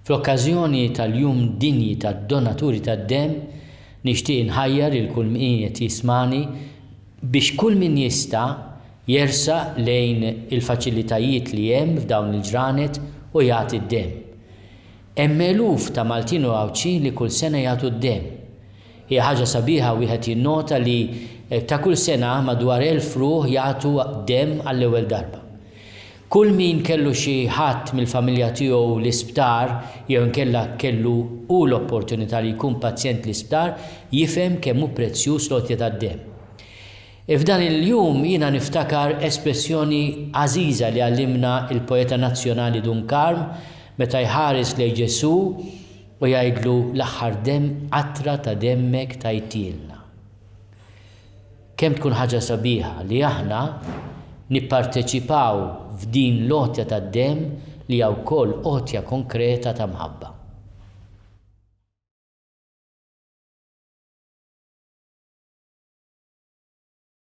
Fl-okkażjoni tal-Jum Dinji tad-Donaturi tad-Dem nixtieq inħajjar il kull min qed jismani biex kull min jista' jersaq lejn il-faċilitajiet li hemm f'dawn il-ġranet u jagħti d-dem. Hemm eluf ta' Maltin u Għawċin li kull sena jagħtu d-dem. Hija ħaġa sabiħa wieħed jinnota li ta' kull sena madwar 1000 ruħ jagħtu dem għall-ewwel darba. Kull min kellu xi ħadd mill-familja tiegħu l-isptar jew inkella kellu hu l-opportunità li jkun pazjent l-isptar jifhem kemm hu prezzjuż l-għotja tad-dem. F'dan il-jum jiena niftakar espressjoni għażiża li għallimna il-poeta nazzjonali Dunkarm meta jħares lejn Ġesù u jgħidlu l-aħħar dem qatra ta' demmek tajtilna. Kemm tkun ħaġa sabiħa li aħna nipparteċipaw f'din l-għotja tad-dem li hija wkoll għotja konkreta ta' mħabba.